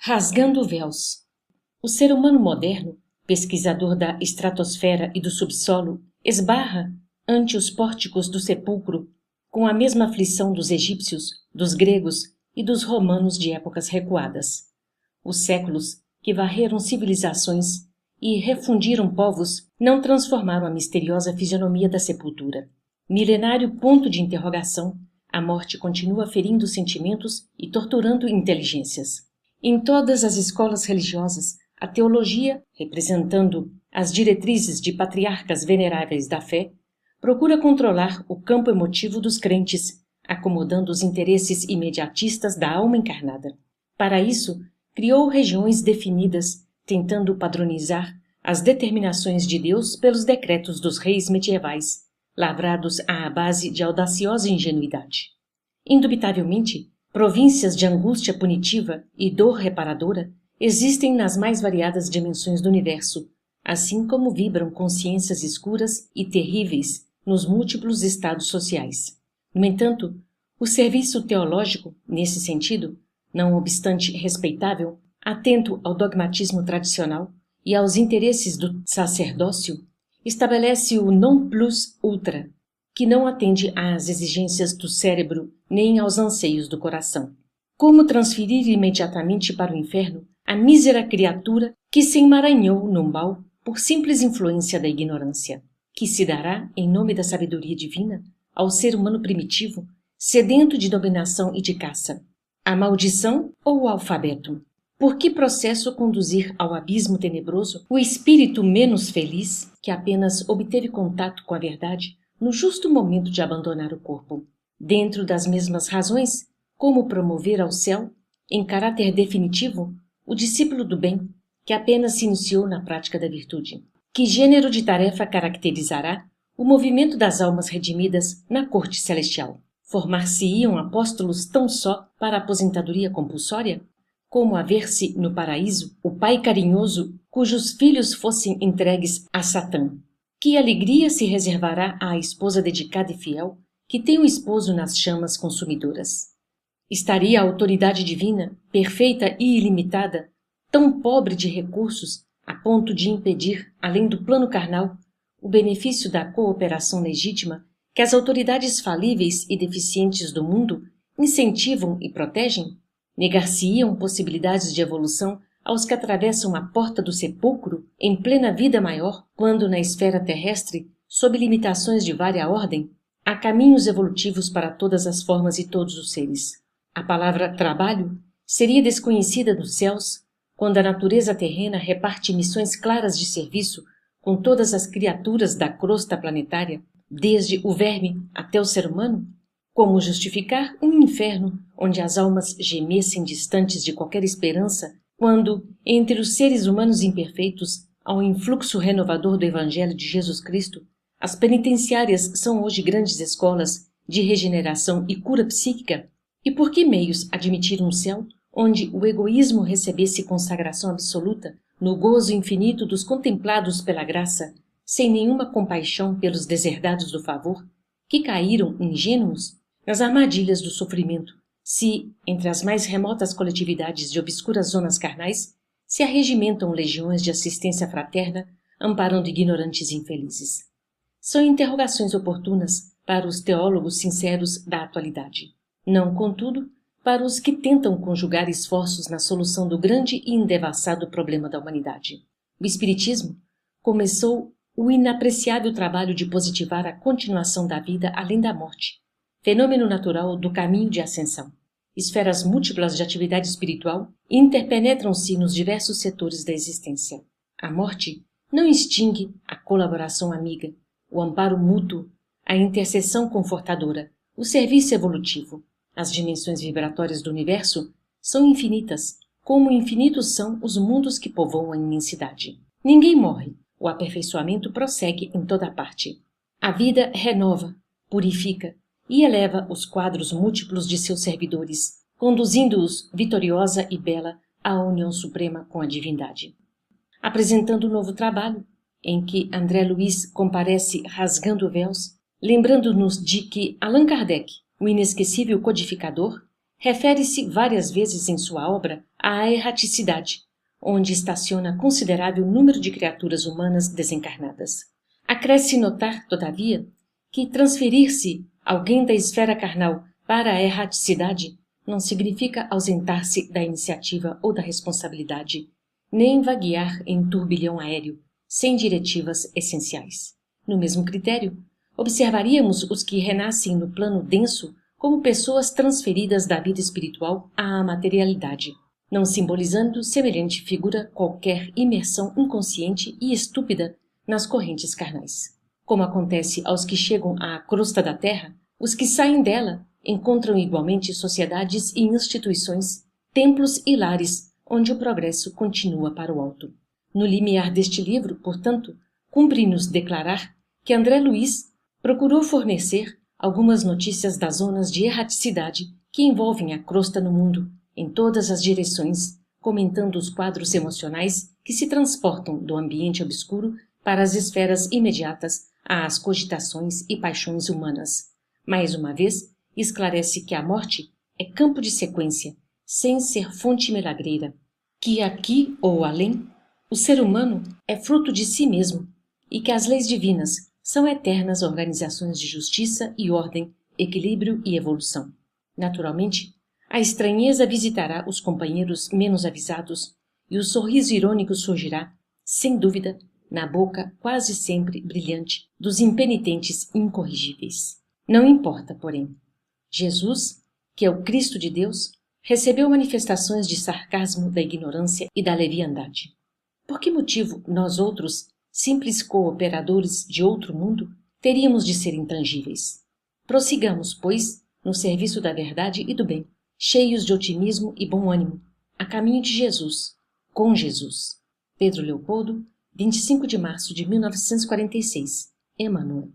Rasgando véus. O ser humano moderno, pesquisador da estratosfera e do subsolo, esbarra ante os pórticos do sepulcro com a mesma aflição dos egípcios, dos gregos e dos romanos de épocas recuadas. Os séculos que varreram civilizações e refundiram povos não transformaram a misteriosa fisionomia da sepultura. Milenário ponto de interrogação, a morte continua ferindo sentimentos e torturando inteligências. Em todas as escolas religiosas, a teologia, representando as diretrizes de patriarcas veneráveis da fé, procura controlar o campo emotivo dos crentes, acomodando os interesses imediatistas da alma encarnada. Para isso, criou regiões definidas, tentando padronizar as determinações de Deus pelos decretos dos reis medievais, lavrados à base de audaciosa ingenuidade. Indubitavelmente, províncias de angústia punitiva e dor reparadora existem nas mais variadas dimensões do universo, assim como vibram consciências escuras e terríveis nos múltiplos estados sociais. No entanto, o serviço teológico, nesse sentido, não obstante respeitável, atento ao dogmatismo tradicional e aos interesses do sacerdócio, estabelece o non plus ultra, que não atende às exigências do cérebro nem aos anseios do coração. Como transferir imediatamente para o inferno a mísera criatura que se emaranhou no mal por simples influência da ignorância, que se dará, em nome da sabedoria divina, ao ser humano primitivo, sedento de dominação e de caça? A maldição ou o alfabeto? Por que processo conduzir ao abismo tenebroso o espírito menos feliz, que apenas obteve contato com a verdade no justo momento de abandonar o corpo? Dentro das mesmas razões, como promover ao céu, em caráter definitivo, o discípulo do bem, que apenas se iniciou na prática da virtude? Que gênero de tarefa caracterizará o movimento das almas redimidas na corte celestial? Formar-se-iam apóstolos tão só para a aposentadoria compulsória? Como haver-se no paraíso o pai carinhoso cujos filhos fossem entregues a Satã? Que alegria se reservará à esposa dedicada e fiel que tem o esposo nas chamas consumidoras? Estaria a autoridade divina, perfeita e ilimitada, tão pobre de recursos a ponto de impedir, além do plano carnal, o benefício da cooperação legítima que as autoridades falíveis e deficientes do mundo incentivam e protegem? Negar-se-iam possibilidades de evolução aos que atravessam a porta do sepulcro em plena vida maior, quando na esfera terrestre, sob limitações de vária ordem, há caminhos evolutivos para todas as formas e todos os seres? A palavra trabalho seria desconhecida nos céus, quando a natureza terrena reparte missões claras de serviço com todas as criaturas da crosta planetária, desde o verme até o ser humano? Como justificar um inferno onde as almas gemessem distantes de qualquer esperança, quando, entre os seres humanos imperfeitos, ao influxo renovador do Evangelho de Jesus Cristo, as penitenciárias são hoje grandes escolas de regeneração e cura psíquica? E por que meios admitir um céu onde o egoísmo recebesse consagração absoluta no gozo infinito dos contemplados pela graça, sem nenhuma compaixão pelos deserdados do favor, que caíram ingênuos nas armadilhas do sofrimento, se, entre as mais remotas coletividades de obscuras zonas carnais, se arregimentam legiões de assistência fraterna, amparando ignorantes e infelizes? São interrogações oportunas para os teólogos sinceros da atualidade. Não, contudo, para os que tentam conjugar esforços na solução do grande e endevassado problema da humanidade. O Espiritismo começou o inapreciável trabalho de positivar a continuação da vida além da morte, fenômeno natural do caminho de ascensão. Esferas múltiplas de atividade espiritual interpenetram-se nos diversos setores da existência. A morte não extingue a colaboração amiga, o amparo mútuo, a intercessão confortadora, o serviço evolutivo. As dimensões vibratórias do universo são infinitas, como infinitos são os mundos que povoam a imensidade. Ninguém morre, o aperfeiçoamento prossegue em toda parte. A vida renova, purifica e eleva os quadros múltiplos de seus servidores, conduzindo-os vitoriosa e bela à união suprema com a divindade. Apresentando um novo trabalho, em que André Luiz comparece rasgando véus, lembrando-nos de que Allan Kardec, o inesquecível codificador, refere-se várias vezes em sua obra à erraticidade, onde estaciona considerável número de criaturas humanas desencarnadas. Acresce notar, todavia, que transferir-se alguém da esfera carnal para a erraticidade não significa ausentar-se da iniciativa ou da responsabilidade, nem vaguear em turbilhão aéreo, sem diretivas essenciais. No mesmo critério, observaríamos os que renascem no plano denso como pessoas transferidas da vida espiritual à materialidade, não simbolizando semelhante figura qualquer imersão inconsciente e estúpida nas correntes carnais. Como acontece aos que chegam à crosta da terra, os que saem dela encontram igualmente sociedades e instituições, templos e lares, onde o progresso continua para o alto. No limiar deste livro, portanto, cumpre-nos declarar que André Luiz procurou fornecer algumas notícias das zonas de erraticidade que envolvem a crosta no mundo, em todas as direções, comentando os quadros emocionais que se transportam do ambiente obscuro para as esferas imediatas às cogitações e paixões humanas. Mais uma vez, esclarece que a morte é campo de sequência, sem ser fonte milagreira, que aqui ou além, o ser humano é fruto de si mesmo e que as leis divinas são eternas organizações de justiça e ordem, equilíbrio e evolução. Naturalmente, a estranheza visitará os companheiros menos avisados e o sorriso irônico surgirá, sem dúvida, na boca quase sempre brilhante dos impenitentes incorrigíveis. Não importa, porém. Jesus, que é o Cristo de Deus, recebeu manifestações de sarcasmo da ignorância e da leviandade. Por que motivo nós outros, simples cooperadores de outro mundo, teríamos de ser intangíveis? Prossigamos, pois, no serviço da verdade e do bem, cheios de otimismo e bom ânimo, a caminho de Jesus, com Jesus. Pedro Leopoldo, 25 de março de 1946, Emmanuel.